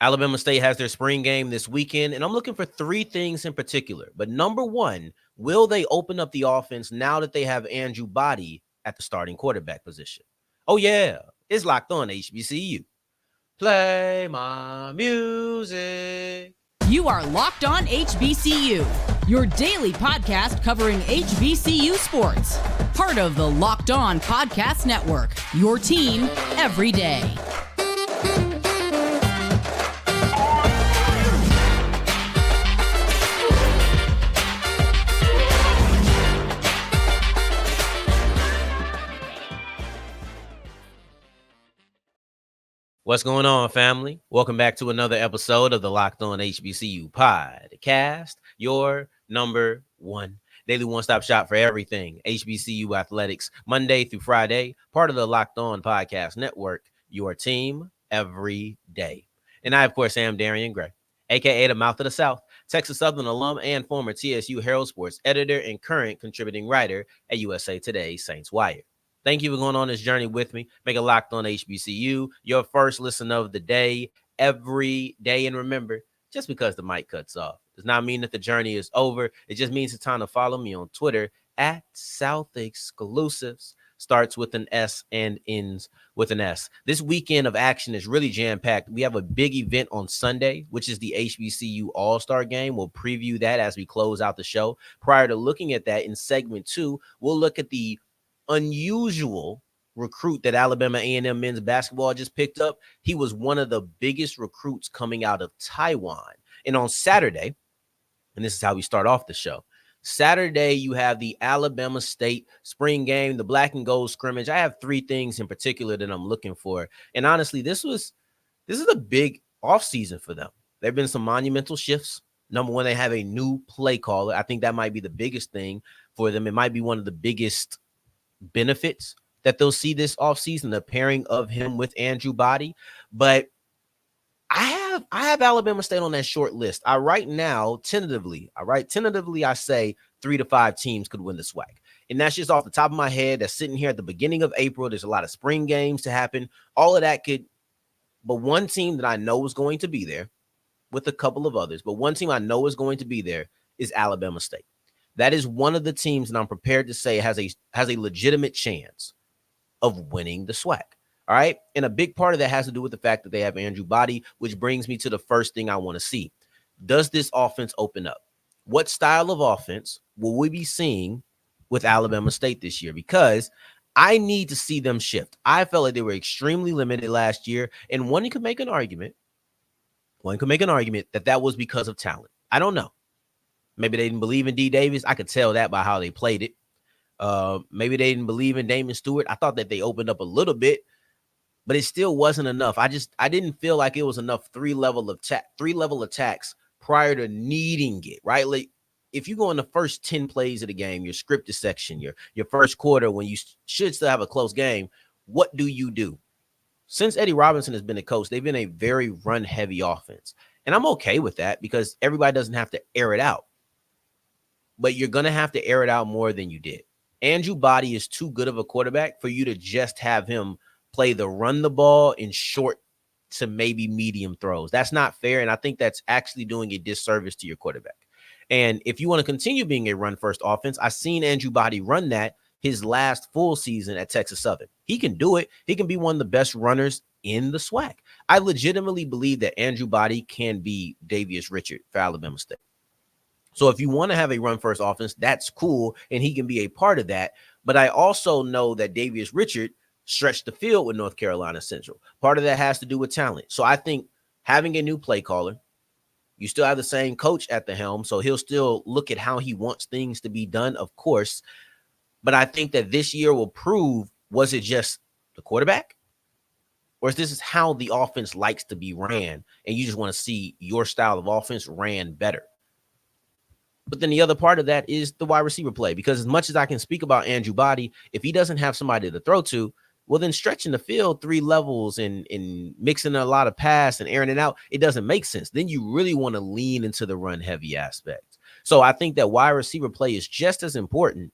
Alabama State has their spring game this weekend, and I'm looking for three things in particular. But number one, will they open up the offense now that they have Andrew Body at the starting quarterback position? Oh, yeah, it's locked on HBCU. Play my music. You are Locked On HBCU, your daily podcast covering HBCU sports. Part of the Locked On Podcast Network, your team every day. What's going on, family? Welcome back to another episode of the Locked On HBCU podcast, your number one daily one-stop shop for everything HBCU athletics, Monday through Friday, part of the Locked On Podcast Network, your team every day. And I, of course, am Darian Gray, a.k.a. the Mouth of the South, Texas Southern alum and former TSU Herald Sports editor and current contributing writer at USA Today's Saints Wire. Thank you for going on this journey with me. Make it Locked On HBCU your first listen of the day, every day. And remember, just because the mic cuts off does not mean that the journey is over. It just means it's time to follow me on Twitter at South Exclusives. Starts with an S and ends with an S. This weekend of action is really jam-packed. We have a big event on Sunday, which is the HBCU All Star Game. We'll preview that as we close out the show. Prior to looking at that in segment 2, we'll look at the unusual recruit that Alabama A&M men's basketball just picked up. He was one of the biggest recruits coming out of Taiwan. And on Saturday, and this is how we start off the show, Saturday you have the Alabama State spring game, the black and gold scrimmage. I have three things in particular that I'm looking for. And honestly, this is a big offseason for them. There have been some monumental shifts. Number one, they have a new play caller. I think that might be the biggest thing for them. It might be one of the biggest benefits that they'll see this offseason, the pairing of him with Andrew Body. But I have Alabama State on that short list. Tentatively, I say 3 to 5 teams could win the SWAC. And that's just off the top of my head. That's sitting here at the beginning of April. There's a lot of spring games to happen. All of that could, but one team that I know is going to be there with a couple of others, but one team I know is going to be there is Alabama State. That is one of the teams that I'm prepared to say has a legitimate chance of winning the SWAC. All right. And a big part of that has to do with the fact that they have Andrew Body, which brings me to the first thing I want to see. Does this offense open up? What style of offense will we be seeing with Alabama State this year? Because I need to see them shift. I felt like they were extremely limited last year. And one could make an argument that was because of talent. I don't know. Maybe they didn't believe in D. Davis. I could tell that by how they played it. Maybe they didn't believe in Damon Stewart. I thought that they opened up a little bit, but it still wasn't enough. I didn't feel like it was enough three-level attacks prior to needing it, right? Like if you go in the first 10 plays of the game, your scripted section, your first quarter, when you should still have a close game, what do you do? Since Eddie Robinson has been the coach, they've been a very run-heavy offense. And I'm okay with that because everybody doesn't have to air it out. But you're going to have to air it out more than you did. Andrew Body is too good of a quarterback for you to just have him play the run the ball in short to maybe medium throws. That's not fair, and I think that's actually doing a disservice to your quarterback. And if you want to continue being a run-first offense, I've seen Andrew Body run that his last full season at Texas Southern. He can do it. He can be one of the best runners in the SWAC. I legitimately believe that Andrew Body can be Davius Richard for Alabama State. So if you want to have a run-first offense, that's cool, and he can be a part of that. But I also know that Davius Richard stretched the field with North Carolina Central. Part of that has to do with talent. So I think having a new play caller, you still have the same coach at the helm, so he'll still look at how he wants things to be done, of course. But I think that this year will prove, was it just the quarterback? Or is this how the offense likes to be ran, and you just want to see your style of offense ran better? But then the other part of that is the wide receiver play, because as much as I can speak about Andrew Body, if he doesn't have somebody to throw to, well, then stretching the field 3 levels and mixing a lot of pass and airing it out, it doesn't make sense. Then you really want to lean into the run heavy aspect. So I think that wide receiver play is just as important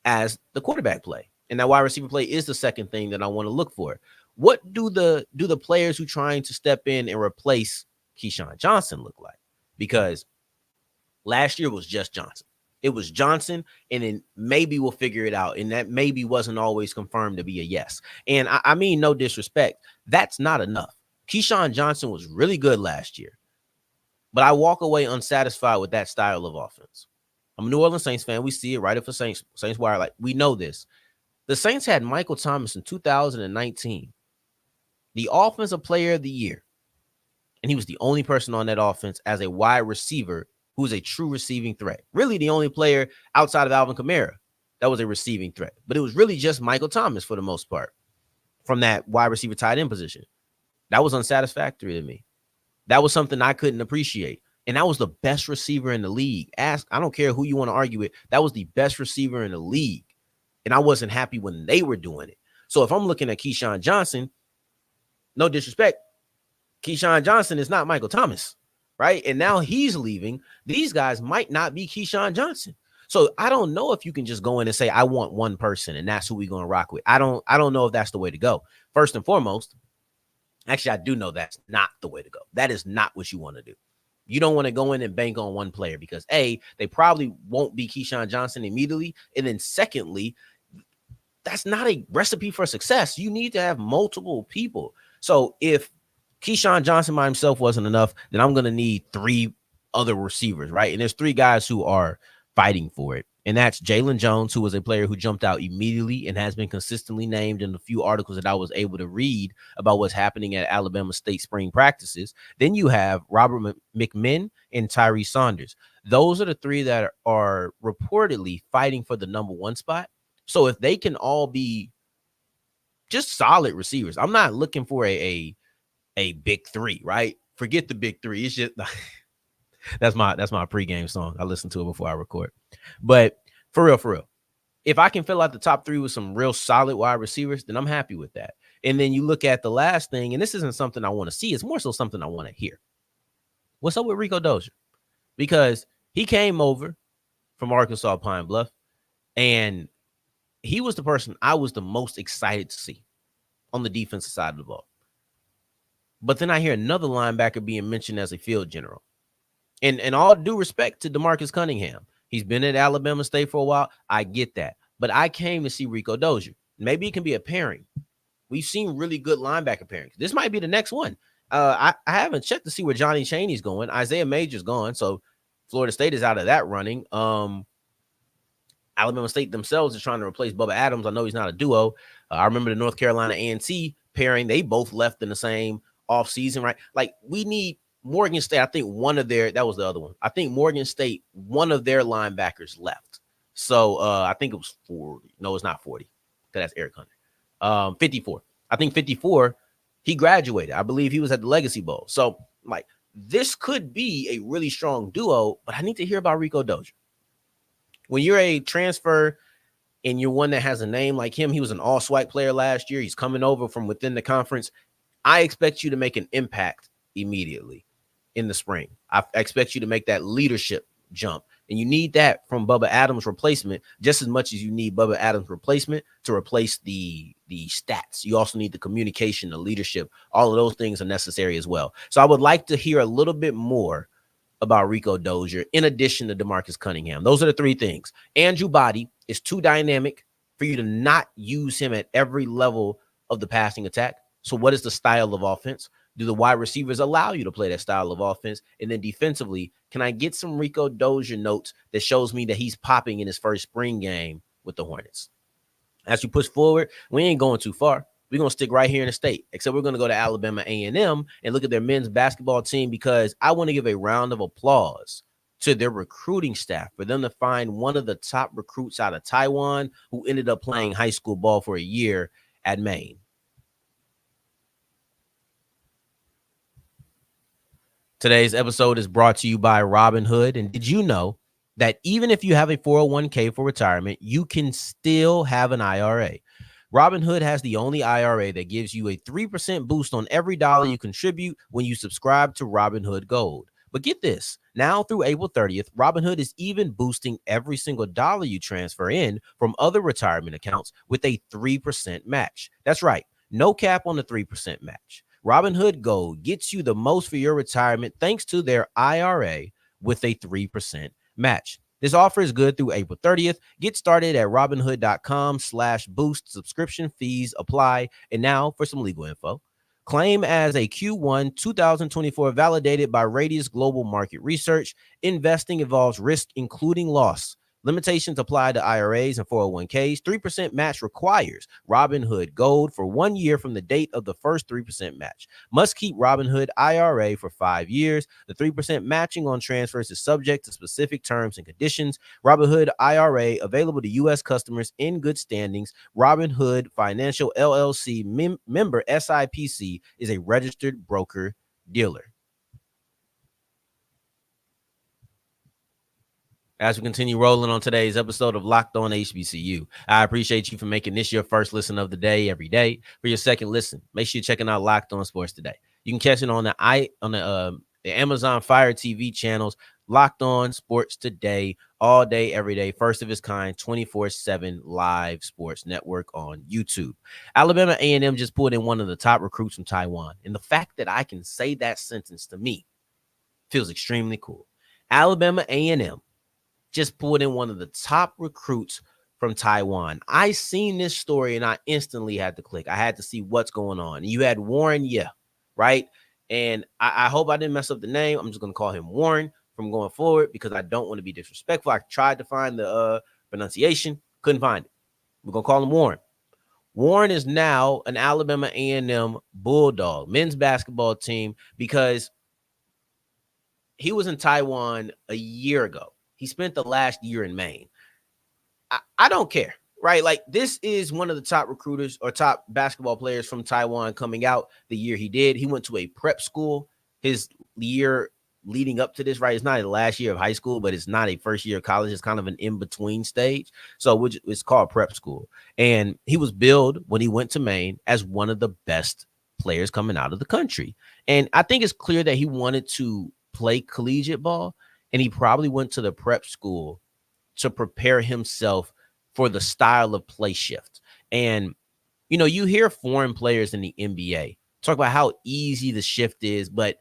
as the quarterback play. And that wide receiver play is the second thing that I want to look for. What do the players who trying to step in and replace Keyshawn Johnson look like? Because last year was just Johnson. It was Johnson, and then maybe we'll figure it out. And that maybe wasn't always confirmed to be a yes. And I mean, no disrespect, that's not enough. Keyshawn Johnson was really good last year, but I walk away unsatisfied with that style of offense. I'm a New Orleans Saints fan. We see it right up for Saints Wire. Like, we know this. The Saints had Michael Thomas in 2019, the offensive player of the year. And he was the only person on that offense as a wide receiver who was a true receiving threat. Really the only player outside of Alvin Kamara that was a receiving threat. But it was really just Michael Thomas for the most part from that wide receiver tight end position. That was unsatisfactory to me. That was something I couldn't appreciate. And that was the best receiver in the league. I don't care who you want to argue with. That was the best receiver in the league. And I wasn't happy when they were doing it. So if I'm looking at Keyshawn Johnson, no disrespect, Keyshawn Johnson is not Michael Thomas, right? And now he's leaving. These guys might not be Keyshawn Johnson. So I don't know if you can just go in and say, I want one person and that's who we're going to rock with. I don't know if that's the way to go. First and foremost, actually, I do know that's not the way to go. That is not what you want to do. You don't want to go in and bank on one player because A, they probably won't be Keyshawn Johnson immediately. And then secondly, that's not a recipe for success. You need to have multiple people. So if Keyshawn Johnson by himself wasn't enough, then I'm going to need 3 other receivers, right? And there's 3 guys who are fighting for it. And that's Jalen Jones, who was a player who jumped out immediately and has been consistently named in a few articles that I was able to read about what's happening at Alabama State spring practices. Then you have Robert McMinn and Tyree Saunders. Those are the 3 that are reportedly fighting for the number 1 spot. So if they can all be just solid receivers, I'm not looking for a big 3, right? Forget the big 3. It's just that's my pregame song. I listen to it before I record. But for real, if I can fill out the top 3 with some real solid wide receivers, then I'm happy with that. And then you look at the last thing, and this isn't something I want to see. It's more so something I want to hear. What's up with Rico Dozier? Because he came over from Arkansas Pine Bluff, and he was the person I was the most excited to see on the defensive side of the ball. But then I hear another linebacker being mentioned as a field general. And all due respect to DeMarcus Cunningham, he's been at Alabama State for a while. I get that. But I came to see Rico Dozier. Maybe it can be a pairing. We've seen really good linebacker pairings. This might be the next one. I haven't checked to see where Johnny Chaney's going. Isaiah Major's gone, so Florida State is out of that running. Alabama State themselves is trying to replace Bubba Adams. I know he's not a duo. I remember the North Carolina A&T pairing. They both left in the same offseason, right? Like, we need Morgan State. I think that was the other one. I think Morgan State, one of their linebackers left. So I think it was 40. No, it's not 40. Because that's Eric Hunter. 54. I think 54, he graduated. I believe he was at the Legacy Bowl. So, like, this could be a really strong duo, but I need to hear about Rico Dozier. When you're a transfer and you're one that has a name like him, he was an all-SWAC player last year. He's coming over from within the conference. I expect you to make an impact immediately in the spring. I expect you to make that leadership jump. And you need that from Bubba Adams' replacement just as much as you need Bubba Adams' replacement to replace the stats. You also need the communication, the leadership. All of those things are necessary as well. So I would like to hear a little bit more about Rico Dozier in addition to DeMarcus Cunningham. Those are the 3 things. Andrew Body is too dynamic for you to not use him at every level of the passing attack. So what is the style of offense? Do the wide receivers allow you to play that style of offense? And then defensively, can I get some Rico Dozier notes that shows me that he's popping in his first spring game with the Hornets? As you push forward, we ain't going too far. We're going to stick right here in the state, except we're going to go to Alabama A&M and look at their men's basketball team, because I want to give a round of applause to their recruiting staff for them to find one of the top recruits out of Taiwan who ended up playing high school ball for a year at Maine. Today's episode is brought to you by Robinhood. And did you know that even if you have a 401k for retirement, you can still have an IRA? Robinhood has the only IRA that gives you a 3% boost on every dollar you contribute when you subscribe to Robinhood Gold. But get this, now through April 30th, Robinhood is even boosting every single dollar you transfer in from other retirement accounts with a 3% match. That's right, no cap on the 3% match. Robinhood Gold gets you the most for your retirement thanks to their IRA with a 3% match. This offer is good through April 30th. Get started at robinhood.com/boost. Subscription fees apply. And now for some legal info. Claim as a Q1 2024 validated by Radius Global Market Research. Investing involves risk, including loss. Limitations apply to IRAs and 401ks. 3% match requires Robinhood Gold for 1 year from the date of the first 3% match. Must keep Robinhood IRA for 5 years. The 3% matching on transfers is subject to specific terms and conditions. Robinhood IRA available to U.S. customers in good standings. Robinhood Financial LLC member SIPC is a registered broker dealer. As we continue rolling on today's episode of Locked On HBCU, I appreciate you for making this your first listen of the day every day. For your second listen, make sure you're checking out Locked On Sports Today. You can catch it on the Amazon Fire TV channels, Locked On Sports Today, all day, every day, first of its kind, 24/7 live sports network on YouTube. Alabama A&M just pulled in one of the top recruits from Taiwan, and the fact that I can say that sentence to me feels extremely cool. Alabama A&M just pulled in one of the top recruits from Taiwan. I seen this story and I instantly had to click. I had to see what's going on. You had Warren Yeh, right? And I hope I didn't mess up the name. I'm just going to call him Warren from going forward because I don't want to be disrespectful. I tried to find the pronunciation, couldn't find it. We're going to call him Warren. Warren is now an Alabama A&M Bulldog men's basketball team because he was in Taiwan a year ago. He spent the last year in Maine. I don't care, right? Like, this is one of the top recruiters or top basketball players from Taiwan coming out the year he did. He went to a prep school his year leading up to this, right? It's not the last year of high school, but it's not a first year of college. It's kind of an in-between stage. So it's called prep school. And he was billed when he went to Maine as one of the best players coming out of the country. And I think it's clear that he wanted to play collegiate ball. And he probably went to the prep school to prepare himself for the style of play shift. And, you know, you hear foreign players in the NBA talk about how easy the shift is, but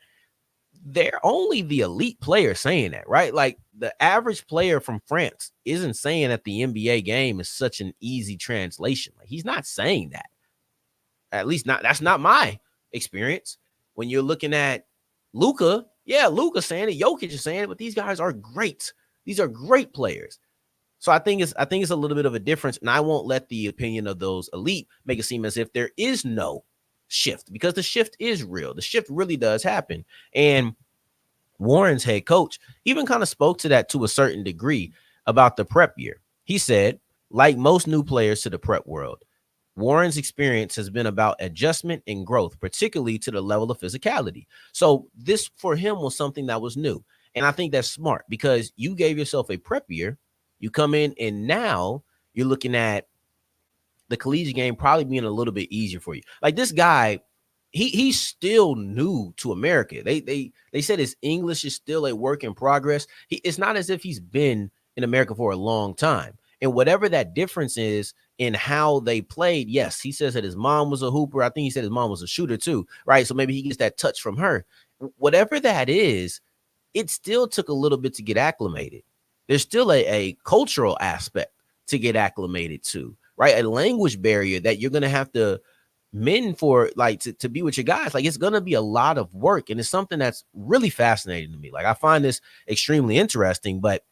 they're only the elite players saying that, right? Like, the average player from France isn't saying that the NBA game is such an easy translation. Like, he's not saying that. At least not, that's not my experience. When you're looking at Luka, yeah, Luka's saying it, Jokic is saying it, but these guys are great. These are great players. So I think it's a little bit of a difference, and I won't let the opinion of those elite make it seem as if there is no shift, because the shift is real. The shift really does happen. And Warren's head coach even kind of spoke to that to a certain degree about the prep year. He said, like most new players to the prep world, Warren's experience has been about adjustment and growth, particularly to the level of physicality. So this for him was something that was new. And I think that's smart because you gave yourself a prep year. You come in and now you're looking at the collegiate game probably being a little bit easier for you. Like, this guy, he's still new to America. They said his English is still a work in progress. It's not as if he's been in America for a long time. And whatever that difference is in how they played, yes, he says that his mom was a hooper. I think he said his mom was a shooter too, right? So maybe he gets that touch from her. Whatever that is, it still took a little bit to get acclimated. There's still a cultural aspect to get acclimated to, right? A language barrier that you're going to have to mend for, like, to be with your guys. Like, it's going to be a lot of work. And it's something that's really fascinating to me. Like, I find this extremely interesting, but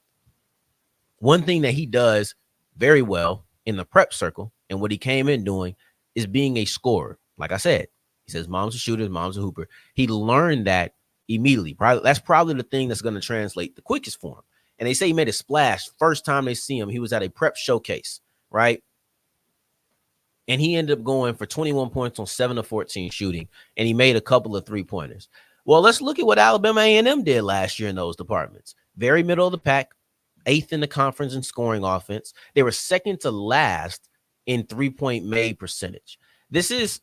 one thing that he does very well in the prep circle and what he came in doing is being a scorer. Like I said, he says mom's a shooter, mom's a hooper. He learned that immediately. That's probably the thing that's going to translate the quickest for him. And they say he made a splash first time they see him. He was at a prep showcase, right? And he ended up going for 21 points on 7 of 14 shooting, and he made a couple of three-pointers. Well, let's look at what Alabama A&M did last year in those departments. Very middle of the pack, 8th in the conference in scoring offense. They were second to last in three-point made percentage. This is,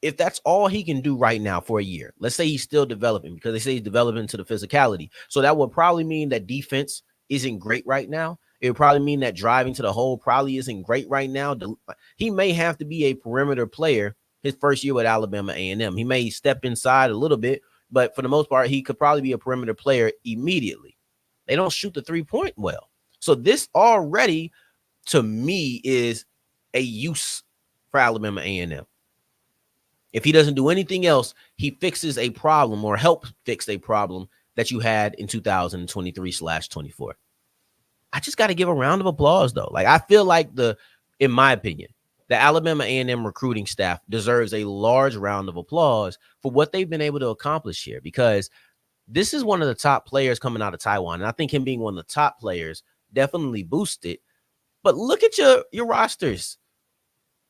if that's all he can do right now for a year, let's say he's still developing, because they say he's developing to the physicality. So that would probably mean that defense isn't great right now. It would probably mean that driving to the hole probably isn't great right now. He may have to be a perimeter player his first year with Alabama A&M. He may step inside a little bit, but for the most part, he could probably be a perimeter player immediately. They don't shoot the 3-point well. So this already, to me, is a use for Alabama A&M. If he doesn't do anything else, he fixes a problem or helps fix a problem that you had in 2023/24. I just got to give a round of applause, though. Like, I feel like in my opinion, the Alabama A&M recruiting staff deserves a large round of applause for what they've been able to accomplish here, because this is one of the top players coming out of Taiwan. And I think him being one of the top players definitely boosted. But look at your rosters.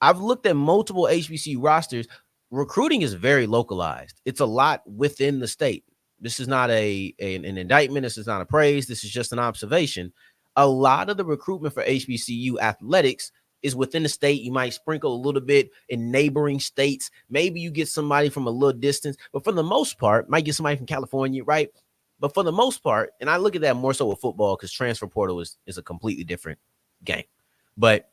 I've looked at multiple HBCU rosters. Recruiting is very localized. It's a lot within the state. This is not an indictment. This is not a praise. This is just an observation. A lot of the recruitment for HBCU athletics is within the state. You might sprinkle a little bit in neighboring states. Maybe you get somebody from a little distance, but for the most part, might get somebody from California, right? But for the most part, and I look at that more so with football because transfer portal is a completely different game. But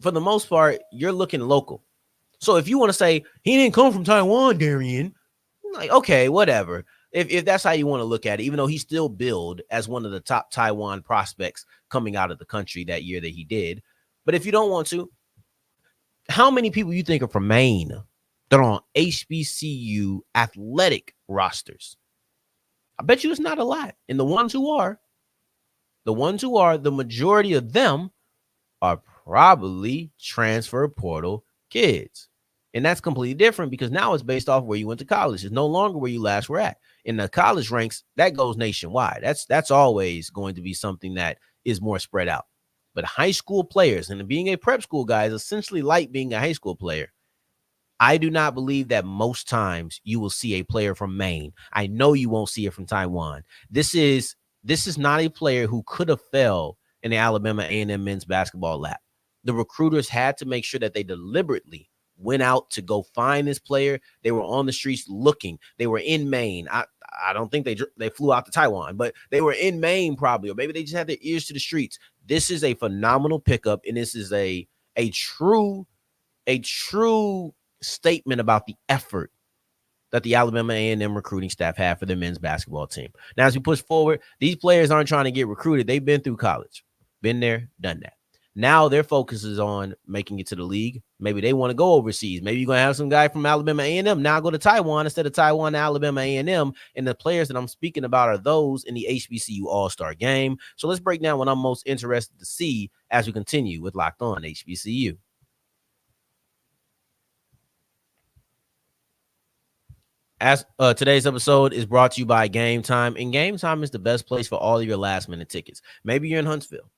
for the most part, you're looking local. So if you want to say he didn't come from Taiwan, Darian, like, okay, whatever. If that's how you want to look at it, even though he's still billed as one of the top Taiwan prospects coming out of the country that year that he did. But if you don't want to, how many people you think are from Maine that are on HBCU athletic rosters? I bet you it's not a lot. And the ones who are, the majority of them are probably transfer portal kids. And that's completely different because now it's based off where you went to college. It's no longer where you last were at. In the college ranks, that goes nationwide. That's always going to be something that is more spread out. But high school players, and being a prep school guy is essentially like being a high school player. I do not believe that most times you will see a player from Maine. I know you won't see it from Taiwan. This is not a player who could have fell in the Alabama A&M men's basketball lap. The recruiters had to make sure that they deliberately went out to go find this player. They were on the streets looking. They were in Maine. I don't think they flew out to Taiwan, but they were in Maine probably, or maybe they just had their ears to the streets. This is a phenomenal pickup, and this is a true statement about the effort that the Alabama A&M recruiting staff have for their men's basketball team. Now, as we push forward, these players aren't trying to get recruited. They've been through college, been there, done that. Now their focus is on making it to the league. Maybe they want to go overseas. Maybe you're going to have some guy from Alabama A&M now go to Taiwan instead of Taiwan to Alabama A&M. And the players that I'm speaking about are those in the HBCU All Star Game. So let's break down what I'm most interested to see as we continue with Locked On HBCU. As today's episode is brought to you by Gametime, and Gametime is the best place for all of your last-minute tickets. Maybe you're in Huntsville.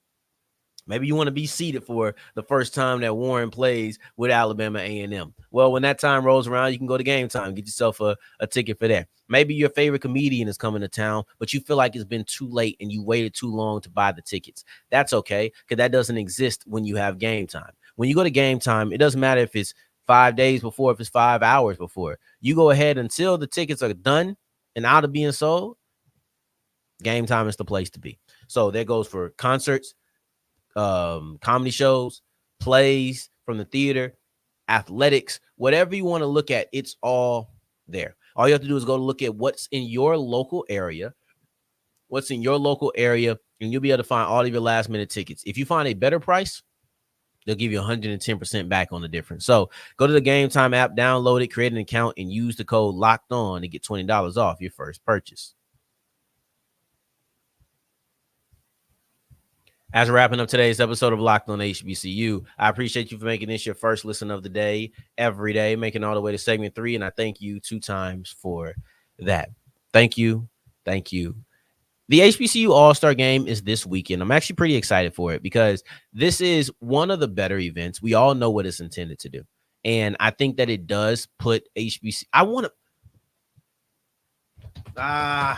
Maybe you want to be seated for the first time that Warren plays with Alabama A&M. Well, when that time rolls around, you can go to Gametime, get yourself a ticket for that. Maybe your favorite comedian is coming to town, but you feel like it's been too late and you waited too long to buy the tickets. That's okay, because that doesn't exist when you have Gametime. When you go to Gametime, it doesn't matter if it's 5 days before, if it's 5 hours before. You go ahead until the tickets are done and out of being sold. Gametime is the place to be. So that goes for concerts, comedy shows, plays from the theater, athletics, whatever you want to look at, it's all there. All you have to do is go to look at what's in your local area, and you'll be able to find all of your last minute tickets. If you find a better price, they'll give you 110% back on the difference. So go to the Gametime app, download it, create an account, and use the code Locked On to get $20 off your first purchase. As we're wrapping up today's episode of Locked On HBCU, I appreciate you for making this your first listen of the day, every day, making all the way to segment 3, and I thank you 2 times for that. Thank you. Thank you. The HBCU All Star Game is this weekend. I'm actually pretty excited for it because this is one of the better events. We all know what it's intended to do, and I think that it does put HBCU. I want to.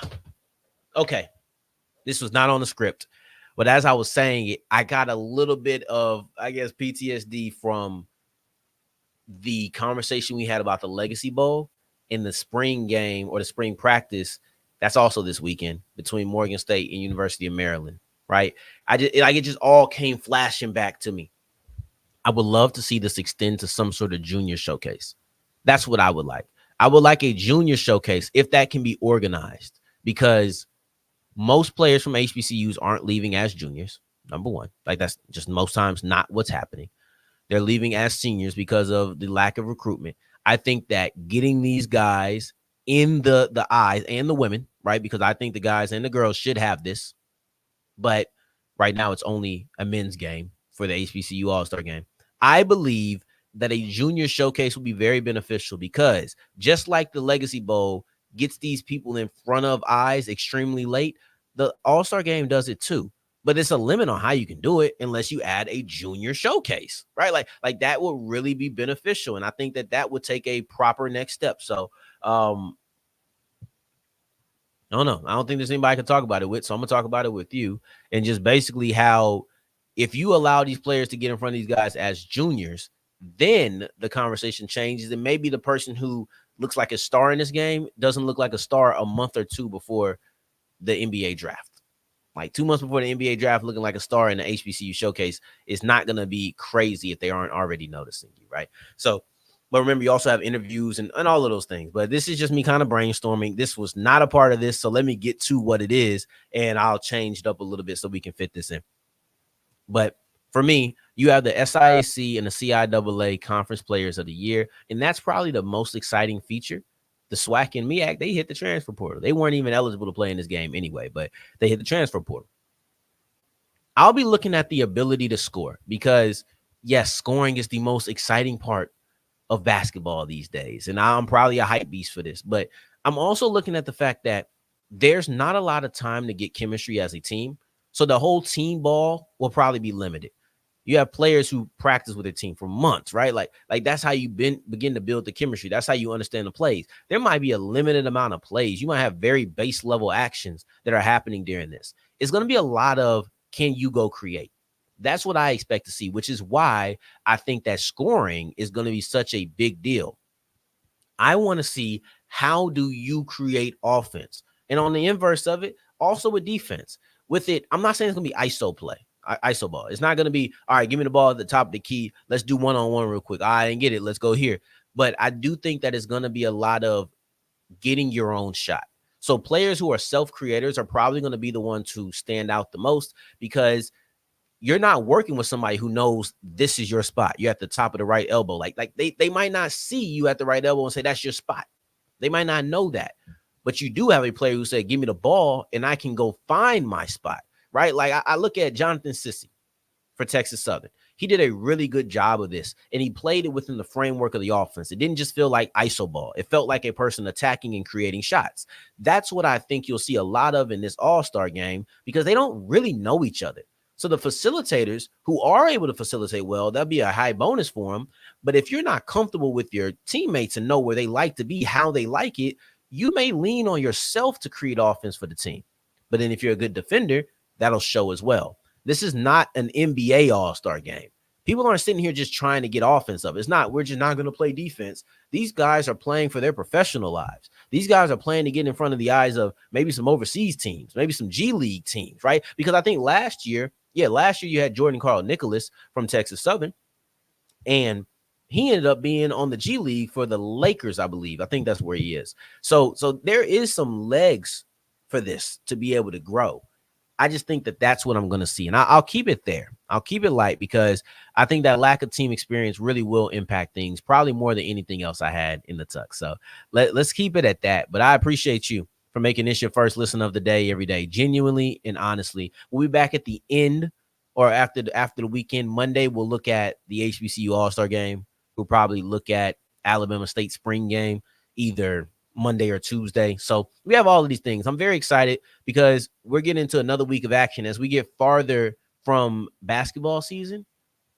Okay, this was not on the script. But as I was saying it, I got a little bit of, I guess, PTSD from the conversation we had about the Legacy Bowl in the spring game or the spring practice. That's also this weekend between Morgan State and University of Maryland, right? It just all came flashing back to me. I would love to see this extend to some sort of junior showcase. That's what I would like. I would like a junior showcase if that can be organized, because most players from HBCUs aren't leaving as juniors. Number one, like that's just most times not what's happening. They're leaving as seniors because of the lack of recruitment. I think that getting these guys in the eyes, and the women, right? Because I think the guys and the girls should have this, but right now it's only a men's game for the HBCU All Star Game. I believe that a junior showcase will be very beneficial, because just like the Legacy Bowl gets these people in front of eyes extremely late, the All Star Game does it too. But it's a limit on how you can do it unless you add a junior showcase, right? Like that would really be beneficial, and I think that that would take a proper next step. So, I don't know. I don't think there's anybody I can talk about it with. So I'm gonna talk about it with you, and just basically how, if you allow these players to get in front of these guys as juniors, then the conversation changes. And maybe the person who looks like a star in this game doesn't look like a star a month or two before the NBA draft. Like 2 months before the NBA draft, looking like a star in the HBCU showcase is not going to be crazy if they aren't already noticing you, right? So, but remember, you also have interviews and all of those things. But this is just me kind of brainstorming. This was not a part of this. So let me get to what it is, and I'll change it up a little bit so we can fit this in. But for me, you have the SIAC and the CIAA Conference Players of the Year, and that's probably the most exciting feature. The SWAC and MEAC, they hit the transfer portal. They weren't even eligible to play in this game anyway, but they hit the transfer portal. I'll be looking at the ability to score, because, yes, scoring is the most exciting part of basketball these days. And I'm probably a hype beast for this, but I'm also looking at the fact that there's not a lot of time to get chemistry as a team. So the whole team ball will probably be limited. You have players who practice with a team for months, right? Like that's how you begin to build the chemistry. That's how you understand the plays. There might be a limited amount of plays. You might have very base level actions that are happening during this. It's going to be a lot of, can you go create? That's what I expect to see, which is why I think that scoring is going to be such a big deal. I want to see, how do you create offense? And on the inverse of it, also with defense. With it, I'm not saying it's going to be ISO play. ISO ball. It's not going to be, all right, give me the ball at the top of the key. Let's do one-on-one real quick. I didn't get it. Let's go here. But I do think that it's going to be a lot of getting your own shot. So players who are self-creators are probably going to be the ones who stand out the most, because you're not working with somebody who knows this is your spot. You're at the top of the right elbow. Like they might not see you at the right elbow and say that's your spot. They might not know that. But you do have a player who said, give me the ball and I can go find my spot, right? Like I look at Jonathan Sissy for Texas Southern. He did a really good job of this, and he played it within the framework of the offense. It didn't just feel like ISO ball. It felt like a person attacking and creating shots. That's what I think you'll see a lot of in this All-Star game, because they don't really know each other. So the facilitators who are able to facilitate well, that'll be a high bonus for them. But if you're not comfortable with your teammates and know where they like to be, how they like it, you may lean on yourself to create offense for the team. But then if you're a good defender, that'll show as well. This is not an NBA All-Star game. People aren't sitting here just trying to get offense up. It's not, we're just not going to play defense. These guys are playing for their professional lives. These guys are playing to get in front of the eyes of maybe some overseas teams, maybe some G League teams, right? Because I think last year you had Jordan Carl Nicholas from Texas Southern, and he ended up being on the G League for the Lakers, I believe. I think that's where he is. So there is some legs for this to be able to grow. I just think that that's what I'm going to see. And I'll keep it there. I'll keep it light, because I think that lack of team experience really will impact things, probably more than anything else I had in the tuck. So let's keep it at that. But I appreciate you for making this your first listen of the day every day. Genuinely and honestly, we'll be back at the end, or after the weekend. Monday, we'll look at the HBCU All Star Game. We'll probably look at Alabama State spring game, either Monday or Tuesday. So we have all of these things. I'm very excited, because we're getting into another week of action. As we get farther from basketball season,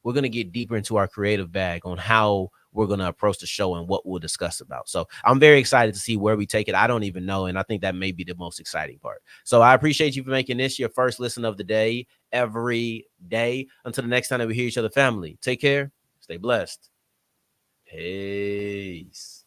we're going to get deeper into our creative bag on how we're going to approach the show and what we'll discuss about. So I'm very excited to see where we take it. I don't even know. And I think that may be the most exciting part. So I appreciate you for making this your first listen of the day every day. Until the next time that we hear each other, family, take care. Stay blessed. Peace.